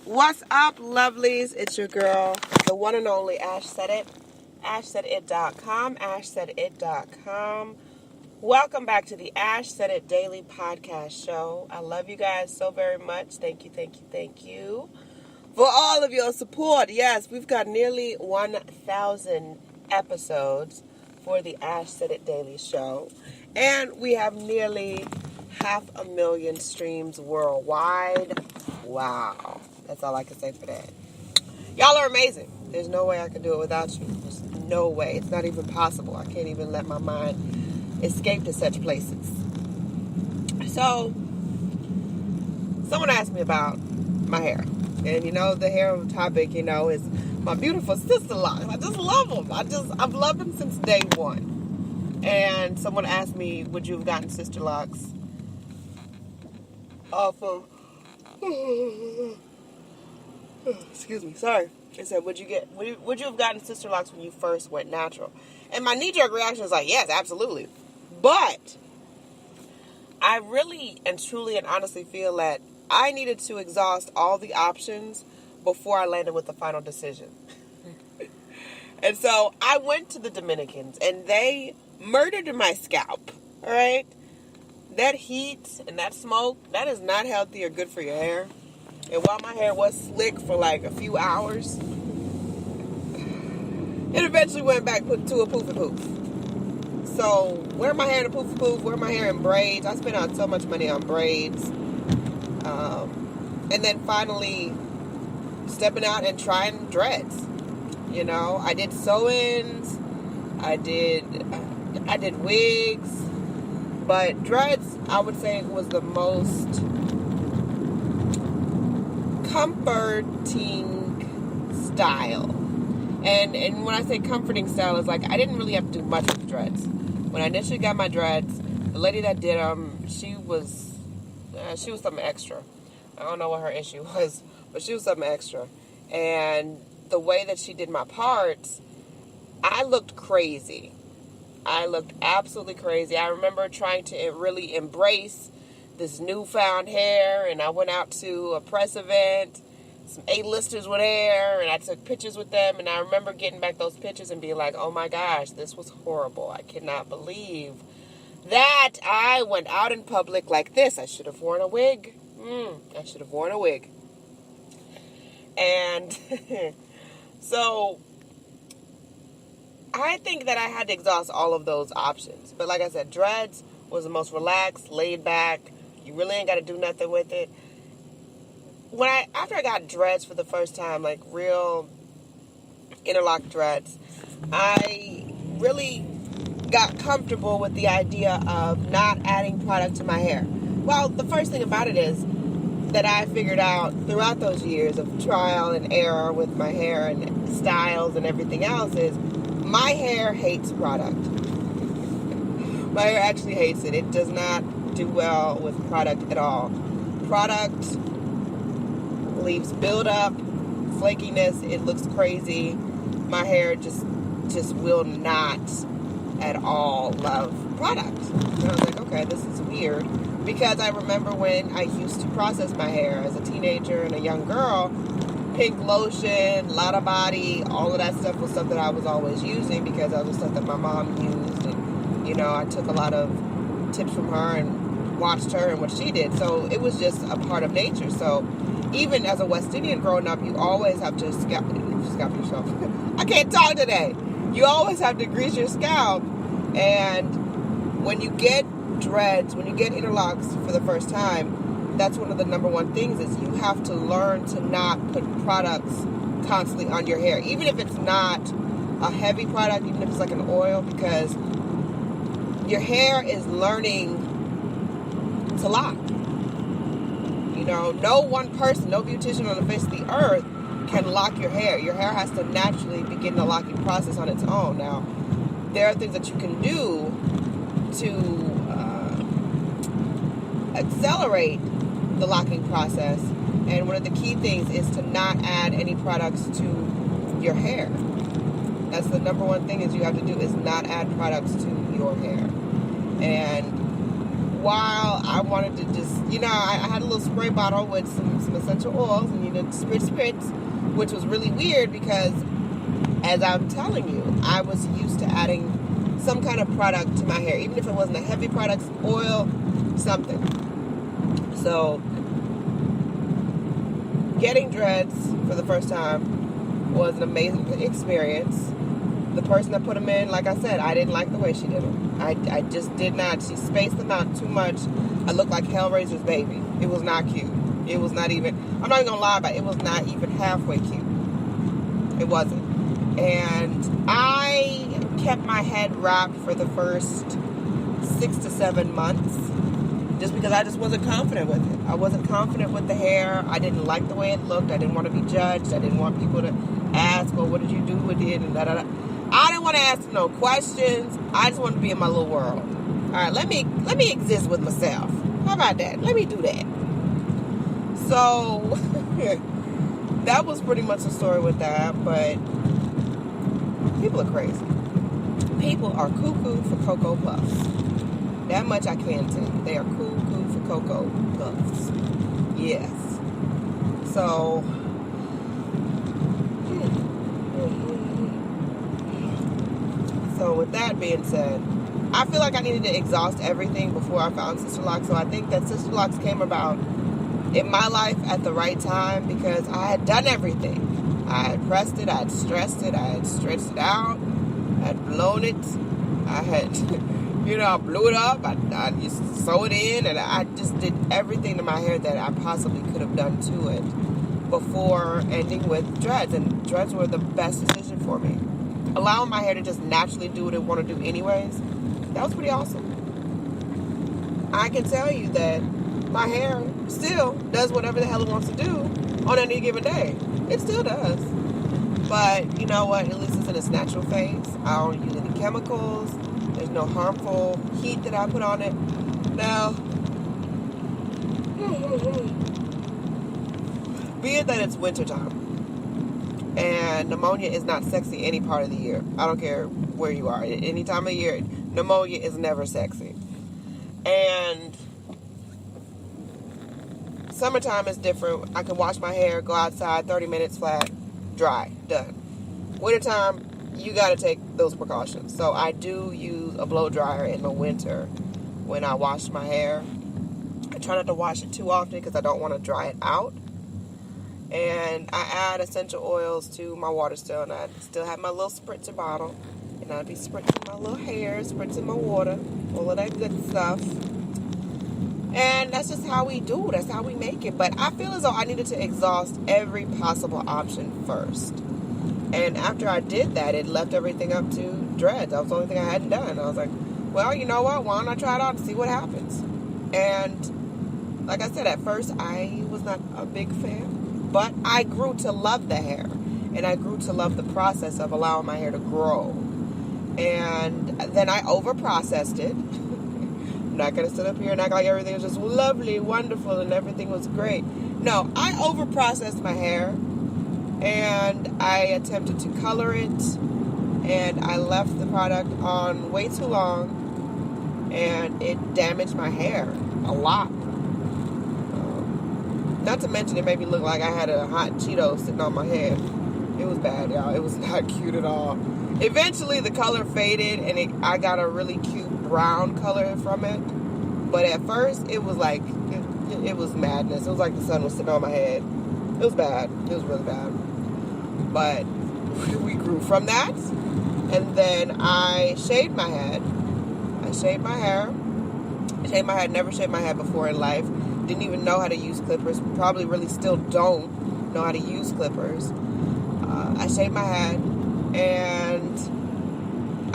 What's up, lovelies? It's your girl, the one and only Ash Said It. AshSaidIt.com. AshSaidIt.com. Welcome back to the Ash Said It Daily Podcast Show. I love you guys so very much. Thank you for all of your support. Yes, we've got nearly 1,000 episodes for the Ash Said It Daily Show. And we have nearly 500,000 streams worldwide. Wow. That's all I can say for that. Y'all are amazing. There's no way I could do it without you. There's no way. It's not even possible. I can't even let my mind escape to such places. So, someone asked me about my hair. And, the hair topic, is my beautiful sister Locs. I just love them. I've loved them since day one. And someone asked me, would you have gotten sister Locs off of... Excuse me, sorry. I said, would you have gotten sister Locs when you first went natural? And my knee-jerk reaction is like, yes, absolutely. But I really and truly and honestly feel that I needed to exhaust all the options before I landed with the final decision. And so I went to the Dominicans, and they murdered my scalp, all right? That heat and that smoke, that is not healthy or good for your hair. And while my hair was slick for like a few hours, it eventually went back to a poof and poof. So, wear my hair in a poof and poof, wear my hair in braids. I spent out so much money on braids. And then finally stepping out and trying dreads. I did sew-ins, I did wigs, but dreads, I would say, was the most comforting style. And when I say comforting style, it's like I didn't really have to do much with dreads. When I initially got my dreads, the lady that did them, she was something extra. I don't know what her issue was, but she was something extra. And the way that she did my parts, I looked crazy. I looked absolutely crazy. I remember trying to really embrace this newfound hair, and I went out to a press event, some A-listers with hair, and I took pictures with them, and I remember getting back those pictures and being like, oh my gosh, this was horrible. I cannot believe that I went out in public like this. I should have worn a wig. I should have worn a wig. And so I think that I had to exhaust all of those options. But like I said, dreads was the most relaxed, laid back. You really ain't got to do nothing with it. After I got dreads for the first time, like real interlock dreads, I really got comfortable with the idea of not adding product to my hair. Well, the first thing about it is that I figured out throughout those years of trial and error with my hair and styles and everything else is my hair hates product. My hair actually hates it. It does not do well with product at all. Product leaves buildup, flakiness. It looks crazy. My hair just will not at all love product. And I was like, okay, this is weird. Because I remember when I used to process my hair as a teenager and a young girl, pink lotion, Lotta Body, all of that stuff was stuff that I was always using because that was stuff that my mom used. And, I took a lot of tips from her and watched her and what she did. So it was just a part of nature. So even as a West Indian growing up, you always have to scalp yourself. I can't talk today. You always have to grease your scalp. And when you get dreads, when you get interlocks for the first time, that's one of the number one things is you have to learn to not put products constantly on your hair. Even if it's not a heavy product, even if it's like an oil, because your hair is learning to lock. No one person, no beautician on the face of the earth can lock your hair. Your hair has to naturally begin the locking process on its own. Now, there are things that you can do to accelerate the locking process. And one of the key things is to not add any products to your hair. That's the number one thing is you have to do is not add products to your hair. And while I wanted to just, I had a little spray bottle with some essential oils, and spritz, which was really weird because, as I'm telling you, I was used to adding some kind of product to my hair, even if it wasn't a heavy product, oil, something. So, getting dreads for the first time was an amazing experience. The person that put them in, like I said, I didn't like the way she did them. I just did not. She spaced them out too much. I looked like Hellraiser's baby. It was not cute. It was not even, I'm not even gonna lie about it, it was not even halfway cute. It wasn't. And I kept my head wrapped for the first 6 to 7 months just because I just wasn't confident with it. I wasn't confident with the hair. I didn't like the way it looked. I didn't want to be judged. I didn't want people to ask, well, what did you do with it? And da-da-da. I didn't want to ask no questions. I just wanted to be in my little world. All right, let me exist with myself. How about that? Let me do that. So that was pretty much the story with that. But people are crazy. People are cuckoo for Cocoa Puffs. That much I can tell you. They are cuckoo for Cocoa Puffs. Yes. So with that being said, I feel like I needed to exhaust everything before I found Sister Locs. So I think that Sister Locs came about in my life at the right time because I had done everything. I had pressed it, I had stressed it, I had stretched it out, I had blown it, I had, I blew it up, I just sew it in, and I just did everything to my hair that I possibly could have done to it before ending with dreads. And dreads were the best decision for me. Allowing my hair to just naturally do what it want to do anyways, that was pretty awesome. I can tell you that my hair still does whatever the hell it wants to do on any given day. It still does. But you know what? At least it's in its natural phase. I don't use any chemicals. There's no harmful heat that I put on it. Now, be it that it's wintertime, and pneumonia is not sexy any part of the year. I don't care where you are. Any time of year, pneumonia is never sexy. And summertime is different. I can wash my hair, go outside, 30 minutes flat, dry, done. Wintertime, you got to take those precautions. So I do use a blow dryer in the winter when I wash my hair. I try not to wash it too often because I don't want to dry it out. And I add essential oils to my water still, and I still have my little spritzer bottle, and I'd be spritzing my little hair, spritzing my water, all of that good stuff. And that's just how we do. That's how we make it. But I feel as though I needed to exhaust every possible option first. And after I did that, it left everything up to dreads. That was the only thing I hadn't done. I was like, well, you know what? Why don't I try it out and see what happens? And like I said, at first, I was not a big fan. But I grew to love the hair. And I grew to love the process of allowing my hair to grow. And then I over-processed it. I'm not going to sit up here and act like everything was just lovely, wonderful, and everything was great. No, I over-processed my hair. And I attempted to color it. And I left the product on way too long. And it damaged my hair a lot. Not to mention it made me look like I had a hot Cheeto sitting on my head. It was bad, y'all. It was not cute at all. Eventually, the color faded, and I got a really cute brown color from it. But at first, it was like, it was madness. It was like the sun was sitting on my head. It was bad. It was really bad. But we grew from that. And then I shaved my head. I shaved my hair. I shaved my head. Never shaved my head before in life. Didn't even know how to use clippers. Probably really still don't know how to use clippers. I shaved my head, and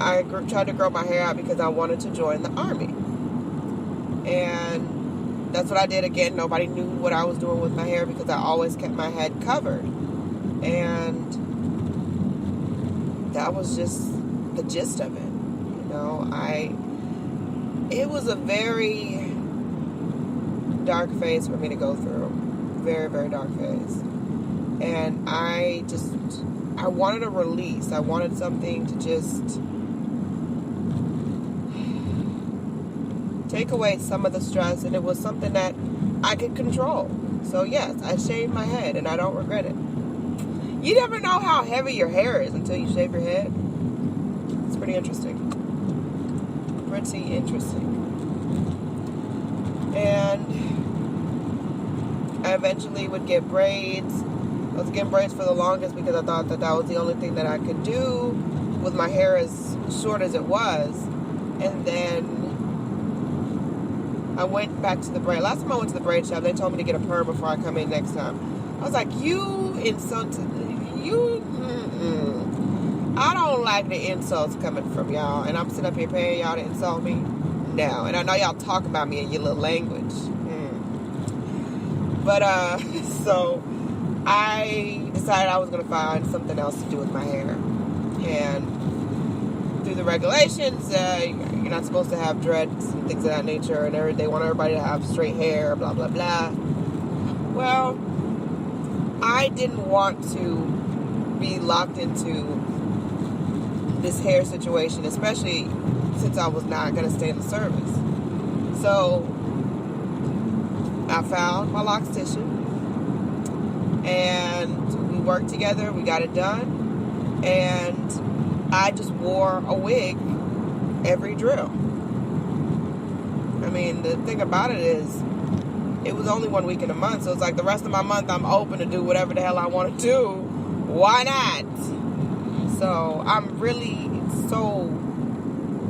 I tried to grow my hair out because I wanted to join the Army. And that's what I did. Again, nobody knew what I was doing with my hair because I always kept my head covered. And that was just the gist of it. It was a very dark phase for me to go through. Very, very dark phase. And I wanted a release. I wanted something to take away some of the stress, and it was something that I could control. So yes, I shaved my head, and I don't regret it. You never know how heavy your hair is until you shave your head. It's pretty interesting. Pretty interesting. And I eventually would get braids. I was getting braids for the longest because I thought that was the only thing that I could do with my hair as short as it was. And then I went back to the braid. Last time I went to the braid shop, they told me to get a perm before I come in next time. I was like, you insulted, I don't like the insults coming from y'all. And I'm sitting up here paying y'all to insult me? No. And I know y'all talk about me in your little language. But, so I decided I was going to find something else to do with my hair. And through the regulations, you're not supposed to have dreads and things of that nature, and they want everybody to have straight hair, blah, blah, blah. Well, I didn't want to be locked into this hair situation, especially since I was not going to stay in the service. So I found my loctician, and we worked together, we got it done, and I just wore a wig every drill. I mean, the thing about it is, it was only 1 week in a month, so it's like the rest of my month I'm open to do whatever the hell I want to do. Why not? So I'm really so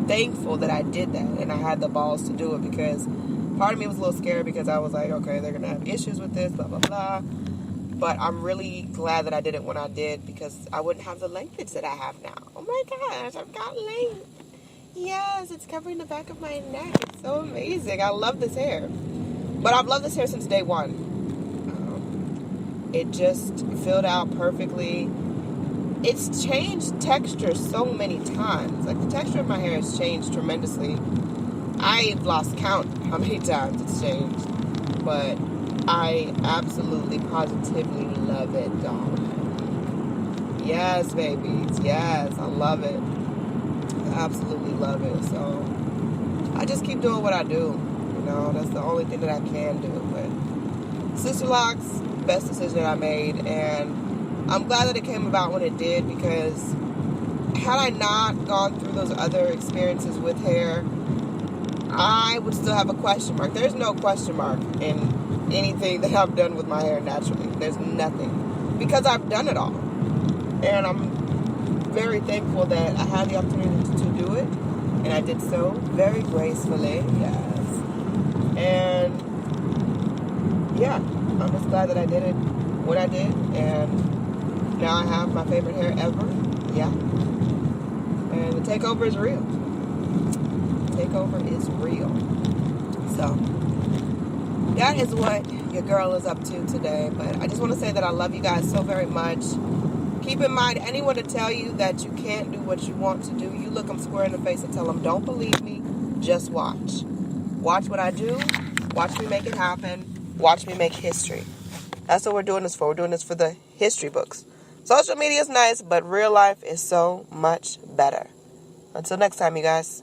thankful that I did that and I had the balls to do it, because part of me was a little scared because I was like, okay, they're going to have issues with this, blah, blah, blah. But I'm really glad that I did it when I did, because I wouldn't have the lengthage that I have now. Oh my gosh, I've got length. Yes, it's covering the back of my neck. It's so amazing. I love this hair. But I've loved this hair since day one. It just filled out perfectly. It's changed texture so many times. Like, the texture of my hair has changed tremendously. I've lost count how many times it's changed. But I absolutely, positively love it, dog. Yes, babies. Yes, I love it. I absolutely love it. So I just keep doing what I do. You know, that's the only thing that I can do. But Sister Locs, best decision I made. And I'm glad that it came about when it did, because had I not gone through those other experiences with hair, I would still have a question mark. There's no question mark in anything that I've done with my hair naturally. There's nothing, because I've done it all. And I'm very thankful that I had the opportunity to do it, and I did so very gracefully. Yes. And yeah, I'm just glad that I did it when I did, and now I have my favorite hair ever. Yeah. And the takeover is real. Takeover is real. So that is what your girl is up to today. But I just want to say that I love you guys so very much. Keep in mind, anyone to tell you that you can't do what you want to do, you look them square in the face and tell them, don't believe me, just watch. Watch what I do. Watch me make it happen. Watch me make history. That's what we're doing this for. We're doing this for the history books. Social media is nice, but real life is so much better. Until next time, you guys.